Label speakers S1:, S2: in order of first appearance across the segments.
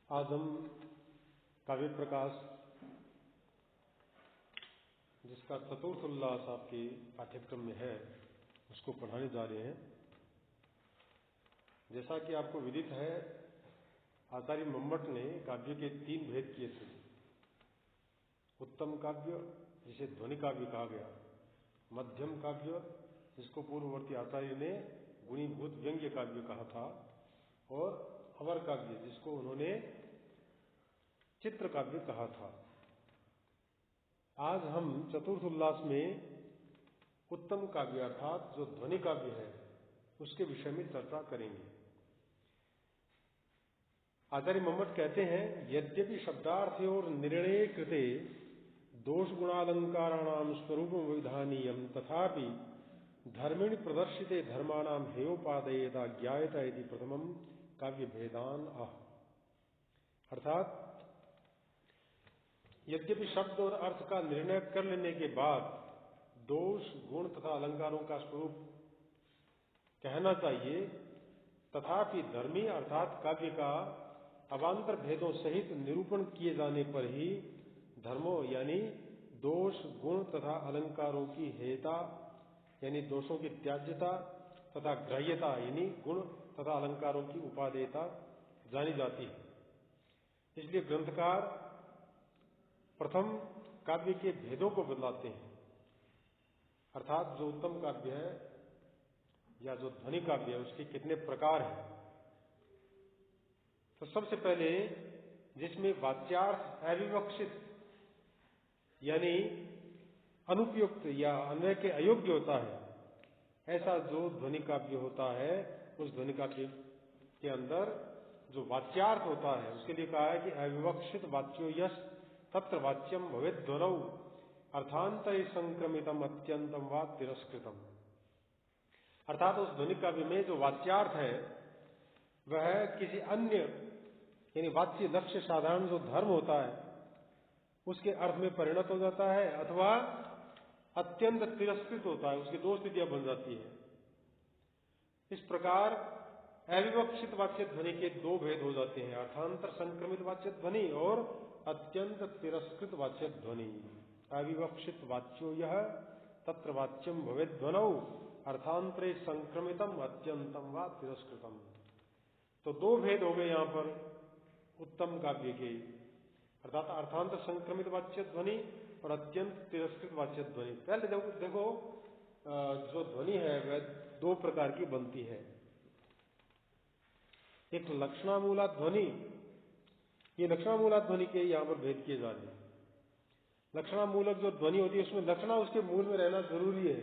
S1: आज हम काव्य प्रकाश जिसका चतुर्थ उल्लास आपके पाठ्यक्रम में है उसको पढ़ाने जा रहे हैं। जैसा कि आपको विदित है, आचार्य मम्मट ने काव्य के 3 भेद किए थे। उत्तम काव्य जिसे ध्वनि काव्य कहा गया, मध्यम काव्य जिसको पूर्ववर्ती आचार्य ने गुणीभूत व्यंग्य काव्य कहा था, और अवर काव्य जिसको उन्होंने चित्र काव्य कहा था। आज हम चतुर्थ उल्लास में उत्तम काव्य अर्थात जो ध्वनि काव्य है उसके विषय में चर्चा करेंगे। आचार्य मम्मट कहते हैं, यद्यपि शब्दार्थ और निर्णय कृते दोष गुणालंकाराणाम स्वरूपम विधानीयम तथापि धर्मिण प्रदर्शिते धर्माणाम हेयोपादयेता ज्ञायता इति प्रथमम काव्य भेदान आह। अर्थात यद्यपि शब्द और अर्थ का निर्णय कर लेने के बाद दोष गुण तथा अलंकारों का स्वरूप कहना चाहिए, तथापि धर्मी अर्थात काव्य का अवान्तर भेदों सहित निरूपण किए जाने पर ही धर्मों यानी दोष गुण तथा अलंकारों की हेयता यानी दोषों की त्याज्यता तथा ग्राह्यता यानी गुण तथा अलंकारों की उपादेयता जानी जाती है। इसलिए ग्रंथकार प्रथम काव्य के भेदों को बतलाते हैं, अर्थात जो उत्तम काव्य है या जो ध्वनि काव्य है उसके कितने प्रकार हैं। तो सबसे पहले जिसमें वाच्यार्थ अविवक्षित यानी अनुपयुक्त या अन्वय के अयोग्य होता है, ऐसा जो ध्वनि काव्य होता है, उस ध्वनि काव्य के अंदर जो वाच्यार्थ होता है उसके लिए कहा है कि अविवक्षित वाच्यो यश तत्र वाच्यम भवेत् ध्वनौ अर्थांतर संक्रमितम अत्यंतम व तिरस्कृतम। अर्थात उस ध्वनि काव्य में जो वाच्यार्थ है वह किसी अन्य यानी वाच्य लक्ष्य साधारण जो धर्म होता है उसके अर्थ में परिणत हो जाता है, अथवा अत्यंत तिरस्कृत होता है, उसकी 2 स्थितियां बन जाती है। इस प्रकार अविवक्षित वाच्य ध्वनि के 2 भेद हो जाते हैं, अर्थांतर संक्रमित वाच्य ध्वनि और अत्यंत तिरस्कृत वाच्य ध्वनि। अविवक्षित वाच्यो यह तत्र वाच्यम भवेत् ध्वनौ अर्थांतरे संक्रमितम अत्यंतम व तिरस्कृतम। तो 2 भेद हो गए यहां पर उत्तम काव्य के, अर्थात अर्थांतर संक्रमित वाच्य ध्वनि और अत्यंत तिरस्कृत वाच्य ध्वनि। पहले देखो जो ध्वनि है वह 2 प्रकार की बनती है। एक तो लक्षणामूला ध्वनि, ये लक्षणामूला ध्वनि के यहां पर भेद किए जा रहे हैं। लक्षणामूलक जो ध्वनि होती है उसमें लक्षणा उसके मूल में रहना जरूरी है।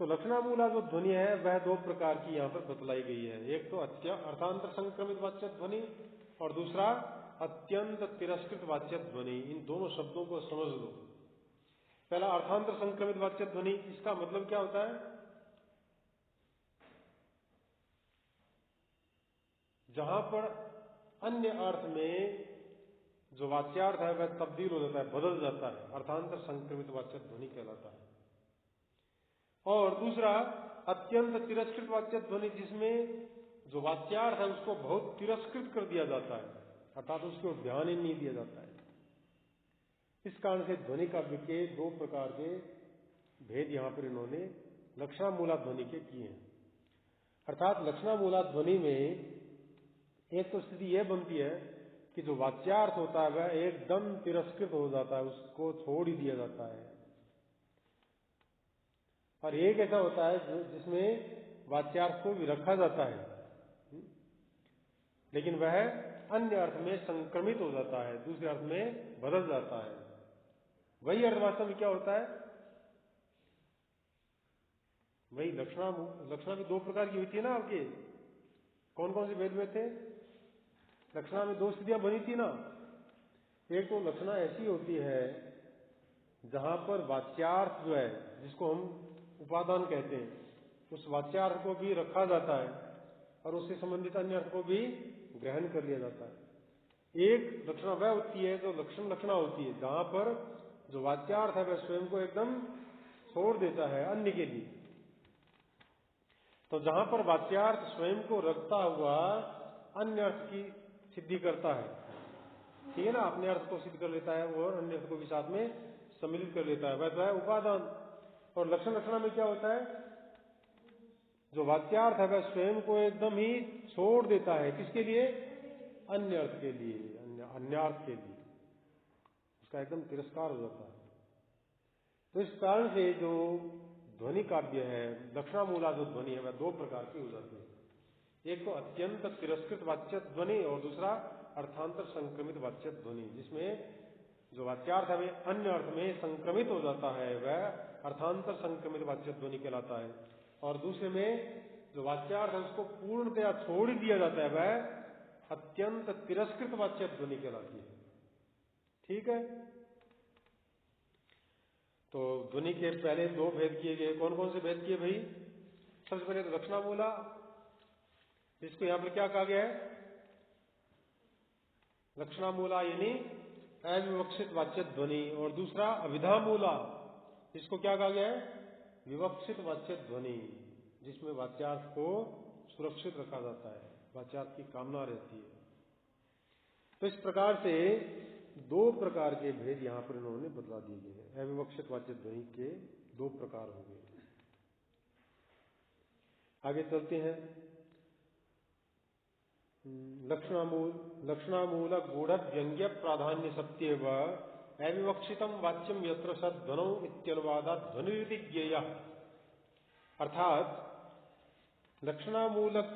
S1: तो लक्षणामूला जो ध्वनि है वह 2 प्रकार की यहां पर बतलाई गई है। एक तो अर्थांतर संक्रमित वाच्य ध्वनि और दूसरा अत्यंत तिरस्कृत वाच्य ध्वनि। इन दोनों शब्दों को समझ लो। पहला अर्थांतर संक्रमित वाच्य ध्वनि, इसका मतलब क्या होता है? जहां पर अन्य अर्थ में जो वाच्यार्थ है वह तब्दील हो जाता है, बदल जाता है, अर्थांतर संक्रमित वाच्य ध्वनि कहलाता है। और दूसरा अत्यंत तिरस्कृत वाच्य ध्वनि, जिसमें जो वाच्यार्थ है उसको बहुत तिरस्कृत कर दिया जाता है, अर्थात उसको ध्यान ही नहीं दिया जाता है। इस कारण से ध्वनि काव्य के 2 प्रकार के भेद यहां पर इन्होंने लक्षणामूला ध्वनि के किए हैं। अर्थात लक्षणामूला ध्वनि में एक तो स्थिति यह बनती है कि जो वाच्यार्थ होता है वह एकदम तिरस्कृत हो जाता है, उसको छोड़ ही दिया जाता है। और एक ऐसा होता है जिसमें वाच्यार्थ को भी रखा जाता है, लेकिन वह अन्य अर्थ में संक्रमित हो जाता है, दूसरे अर्थ में बदल जाता है। वही अर्थ वास्तव में क्या होता है? वही लक्षणा भी 2 प्रकार की होती है ना आपके। कौन कौन से भेद में थे? लक्षणा में 2 स्थितियां बनी थी ना। एक तो लक्षणा ऐसी होती है जहां पर वाच्यार्थ जो है जिसको हम उपादान कहते हैं, उस वाच्यार्थ को भी रखा जाता है और उससे संबंधित अन्य अर्थ को भी ग्रहण कर लिया जाता है। एक लक्षणा वह होती है जो लक्षणा होती है जहां पर जो वाच्यार्थ है वह स्वयं को एकदम छोड़ देता है अन्य के लिए। तो जहां पर वाच्यार्थ स्वयं को रखता हुआ अन्य अर्थ की सिद्धि करता है, ठीक है ना, अपने अर्थ को सिद्ध कर लेता है और अन्य अर्थ को भी साथ में सम्मिलित कर लेता है, वह तो है उपादान। और लक्षण लक्षणा में क्या होता है, जो वाच्यार्थ है वह स्वयं को एकदम ही छोड़ देता है, किसके लिए, अन्य अर्थ के लिए, अन्यार्थ के लिए, उसका एकदम तिरस्कार हो जाता है। तो इस कारण से जो ध्वनि काव्य है, लक्षणामूला जो ध्वनि है वह दो प्रकार की हो जाती है, एक तो अत्यंत तिरस्कृत वाच्य ध्वनि और दूसरा अर्थांतर संक्रमित वाच्य ध्वनि, जिसमें जो वाच्यार्थ है वह अन्य अर्थ में संक्रमित हो जाता है, वह अर्थांतर संक्रमित वाच्य ध्वनि कहलाता है। और दूसरे में जो वाच्यार्थ है उसको पूर्णतया छोड़ ही दिया जाता है, वह अत्यंत तिरस्कृत वाच्य ध्वनि कहलाती है, ठीक है। तो ध्वनि के पहले दो भेद किए गए, कौन कौन से भेद किए भाई, सबसे पहले तो लक्षणामूला, इसको यहां पर क्या कहा गया है, लक्षणामूला यानी अविवक्षित वाच्य ध्वनि, और दूसरा अविधामूला, इसको क्या कहा गया है, विवक्षित वाच्य ध्वनि, जिसमें वाच्यार्थ को सुरक्षित रखा जाता है, वाच्यार्थ की कामना रहती है। तो इस प्रकार से दो प्रकार के भेद यहां पर इन्होंने बतला दिए गए हैं, अविवक्षित वाच्य ध्वनि के दो प्रकार हो गए। आगे चलते हैं, लक्षणामूल गूढ़ व्यंग्य प्राधान्य सत्य व अविवक्षितम वाच्यम यत्र सद्ध्वनौ इत्यनुवादात् ध्वनिरिति ज्ञेयः। अर्थात लक्षणामूलक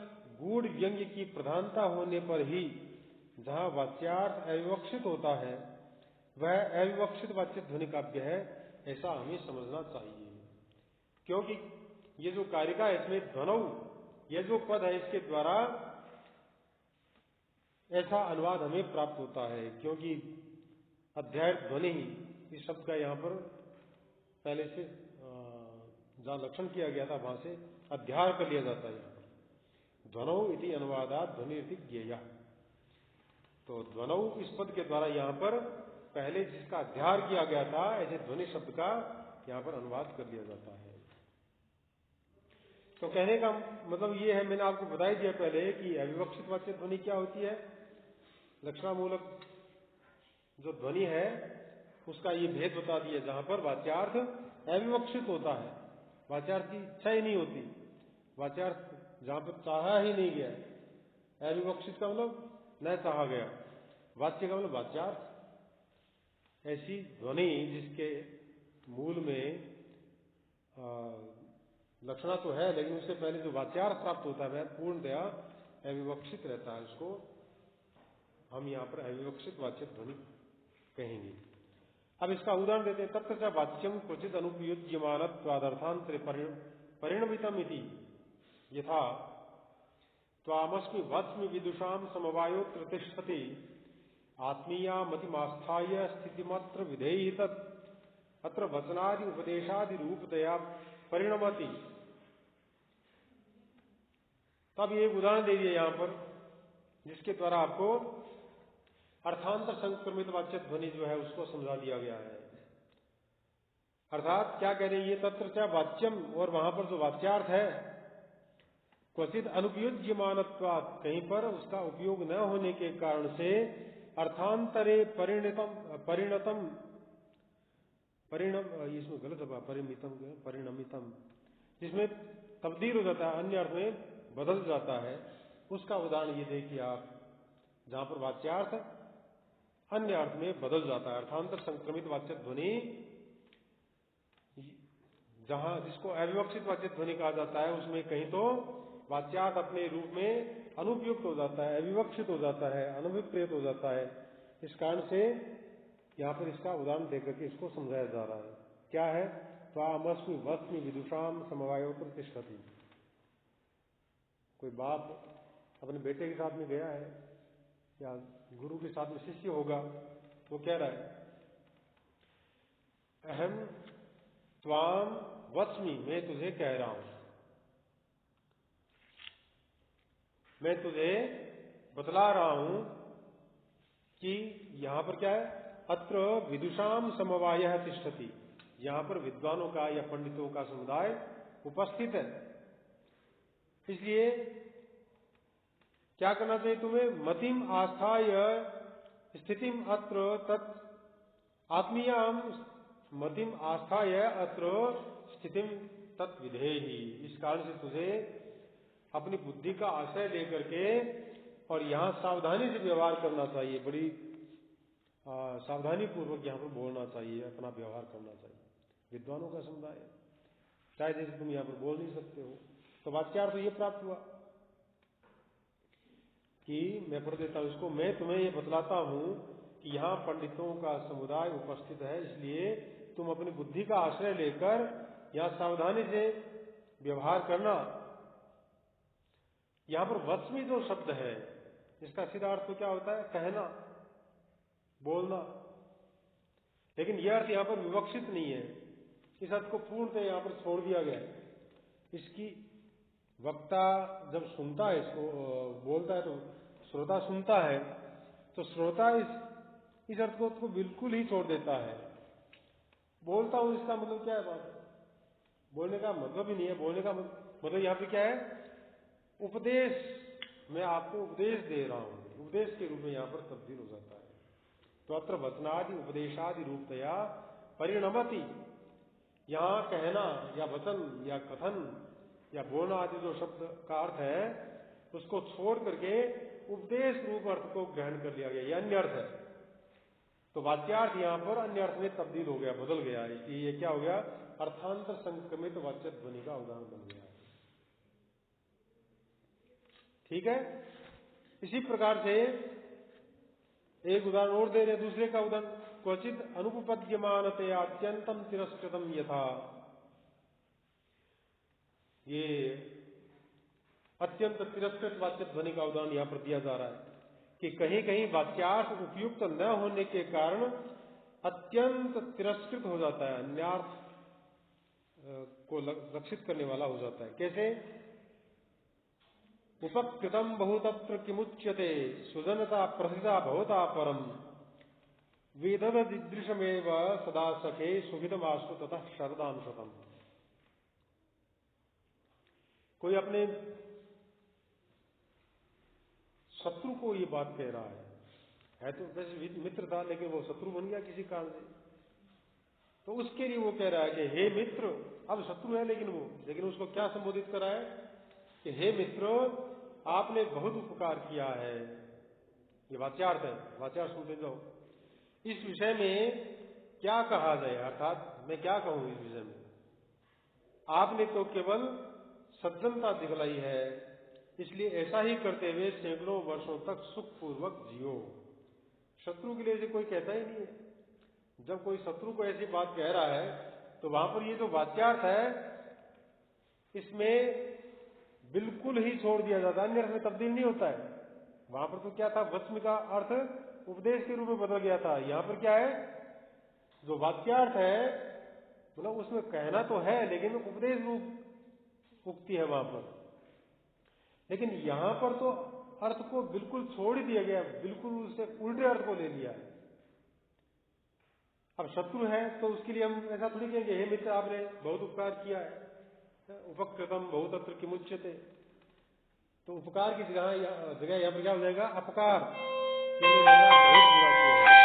S1: गूढ़ व्यंग्य की प्रधानता होने पर ही जहां वाच्यार्थ अविवक्षित होता है वह अविवक्षित वाच्य ध्वनि काव्य है, ऐसा हमें समझना चाहिए। क्योंकि ये जो कारिका है इसमें ध्वनौ, यह जो पद है इसके द्वारा ऐसा अनुवाद हमें प्राप्त होता है, क्योंकि अध्याय ध्वनि इस शब्द का यहां पर पहले से जहां लक्षण किया गया था वहां से अध्याय कर लिया जाता है, यहां पर ध्वनौ इति अनुवादात् ध्वनिरिति ज्ञेयः। तो ध्वनौ इस पद के द्वारा यहां पर पहले जिसका अध्याय किया गया था, ऐसे ध्वनि शब्द का यहां पर अनुवाद कर लिया जाता है। तो कहने का मतलब ये है, मैंने आपको बता दिया पहले कि अविवक्षित वाच्य ध्वनि क्या होती है, लक्षणामूलक जो ध्वनि है उसका ये भेद बता दिया, जहां पर वाच्यार्थ अविवक्षित होता है, वाच्यार्थ की इच्छा ही नहीं होती, वाच्यार्थ जहां पर चाहा ही नहीं गया, अविवक्षित का मतलब न चाहा गया, वाच्य का मतलब वाच्यार्थ। ऐसी ध्वनि जिसके मूल में लक्षणा तो है लेकिन उससे पहले जो वाच्यार्थ प्राप्त होता है वह पूर्णतया अविवक्षित रहता है, उसको हम यहाँ पर अविवक्षित वाच्य ध्वनि कहेंगे। अब इसका उदाहरण देते हैं, तत्र च वाच्यम क्वचित अनुपयुज्यमानत्वादर्थांतरे परिणमितम् इति यथा त्वामस्मि वत्स्मि विदुषाम समवायोऽत्र तिष्ठति आत्मीया मतिमास्थाय स्थितिमत्र विधेहि तत् अत्र वचनादि उपदेशादि रूपतया परिणमति। तब ये उदाहरण दे दिया यहां पर, जिसके द्वारा आपको अर्थांतर संक्रमित वाच्य ध्वनि जो है उसको समझा दिया गया है। अर्थात क्या कह रहे हैं, ये तत्र च वाच्यम, और वहां पर जो वाच्यार्थ है क्वचित अनुपयुज्यमानत्वात्, कहीं पर उसका उपयोग न होने के कारण से अर्थांतरे इसमें गलत है, परिणमितम, जिसमें तब्दील हो जाता है, अन्य अर्थ में बदल जाता है, उसका उदाहरण ये देखिए आप, जहां पर वाच्यार्थ अन्य अर्थ में बदल जाता है, अर्थांतर संक्रमित वाच्य ध्वनि, जहां जिसको अविवक्षित वाच्य ध्वनि कहा जाता है, उसमें कहीं तो वाच्यार्थ अपने रूप में अनुपयुक्त हो जाता है, अविवक्षित हो जाता है, अनभिप्रेत हो जाता है। इस कारण से यहां पर इसका उदाहरण देकर के इसको समझाया जा रहा है। क्या है, त्वामस्मि वस्मि विदुषाम समवायोऽत्र तिष्ठति। कोई बाप अपने बेटे के साथ में गया है या गुरु के साथ में शिष्य होगा, वो कह रहा है अहम त्वाम वस्मि, मैं तुझे कह रहा हूं, मैं तुझे बतला रहा हूं कि यहां पर क्या है, अत्र विदुषाम समवायः तिष्ठति, यहां पर विद्वानों का या पंडितों का समुदाय उपस्थित है। इसलिए क्या करना चाहिए तुम्हें? मतिम आस्थाय स्थितिम अत्र तत् आत्मीयाम मतिम आस्थाय अत्र स्थितिम तत् विधेहि। इस कारण से तुझे अपनी बुद्धि का आश्रय लेकर के और यहाँ सावधानी से व्यवहार करना चाहिए, बड़ी सावधानी पूर्वक यहाँ पर बोलना चाहिए, अपना व्यवहार करना चाहिए। विद्वानों का समुदाय चाहे जैसे तुम यहाँ पर बोल नहीं सकते हो। तो वाक्यार्थ तो ये प्राप्त हुआ कि मैं पढ़ देता हूं इसको, मैं तुम्हें ये बतलाता हूं कि यहाँ पंडितों का समुदाय उपस्थित है, इसलिए तुम अपनी बुद्धि का आश्रय लेकर यहाँ सावधानी से व्यवहार करना। यहाँ पर वच्मी जो शब्द है इसका सीधा अर्थ तो क्या होता है? कहना, बोलना। लेकिन यह अर्थ यहाँ पर विवक्षित नहीं है, इस अर्थ को पूर्णतः यहाँ पर छोड़ दिया गया है। इसकी वक्ता जब सुनता है, इसको बोलता है, तो श्रोता सुनता है, तो श्रोता इस अर्थ को बिल्कुल ही छोड़ देता है। बोलता हूं इसका मतलब क्या है? बात बोलने का मतलब ही नहीं है। बोलने का मतलब यहाँ पे क्या है? उपदेश, मैं आपको उपदेश दे रहा हूं, उपदेश के रूप में यहाँ पर तब्दील हो जाता है। तो अत्र वचनादि उपदेशादि रूपतया परिणमति। यहाँ कहना या वचन या कथन या बोलना आदि जो शब्द का अर्थ है उसको छोड़ करके उपदेश रूप अर्थ को ग्रहण कर लिया गया, यह अन्य अर्थ है। तो वाच्यार्थ यहाँ पर अन्य अर्थ में तब्दील हो गया, बदल गया। इसलिए ये क्या हो गया? अर्थांतर संक्रमित वाच्य ध्वनि का उदाहरण बन गया। ठीक है। इसी प्रकार से एक उदाहरण और दे रहे, दूसरे का उदाहरण, क्वचित अनुपपद्यमानतया अत्यंतम तिरस्कृतम यथा। ये अत्यंत तिरस्कृत वाच्य ध्वनि का उदाहरण यहां पर दिया जा रहा है कि कहीं कहीं वाक्यार्थ उपयुक्त न होने के कारण अत्यंत तिरस्कृत हो जाता है, अन्यार्थ को लक्षित करने वाला हो जाता है। कैसे? उपकृतम बहुतत्र किमुच्यते सुजनता प्रसिदा भवता परम वेददृशमेव सदा सखे सुखितमास्तु ततः शरदांशतम। कोई अपने शत्रु को ये बात कह रहा है तो वैसे मित्र था लेकिन वो शत्रु बन गया किसी कारण से, तो उसके लिए वो कह रहा है कि हे मित्र, अब शत्रु है लेकिन उसको क्या संबोधित करा है कि हे मित्र, आपने बहुत उपकार किया है। ये वाच्यार्थ है, वाच्यार्थ सुनते जाओ। इस विषय में क्या कहा जाए, अर्थात मैं क्या कहूं इस विषय में? आपने तो केवल सज्जनता दिखलाई है, इसलिए ऐसा ही करते हुए सैकड़ों वर्षों तक सुखपूर्वक जियो। शत्रु के लिए से कोई कहता ही नहीं है। जब कोई शत्रु को ऐसी बात कह रहा है तो वहां पर ये जो वाच्यार्थ है इसमें बिल्कुल ही छोड़ दिया जाता है, अन्य अर्थ में तब्दील नहीं होता है। वहां पर तो क्या था? वच्म का अर्थ उपदेश के रूप में बदल गया था। यहां पर क्या है? जो वाच्यार्थ है मतलब उसमें कहना तो है लेकिन उपदेश रूप उक्ति है वहां पर। लेकिन यहां पर तो अर्थ को बिल्कुल छोड़ ही दिया गया, बिल्कुल उससे उल्टे अर्थ को ले लिया है। अब शत्रु है तो उसके लिए हम ऐसा थोड़ी कहेंगे हे मित्र आपने बहुत उपकार किया है, उपकृतम बहुतत्र किमुच्यते। तो उपकार की जगह यहाँ पर क्या हो जाएगा? अपकार। बहुत बुरा किया है।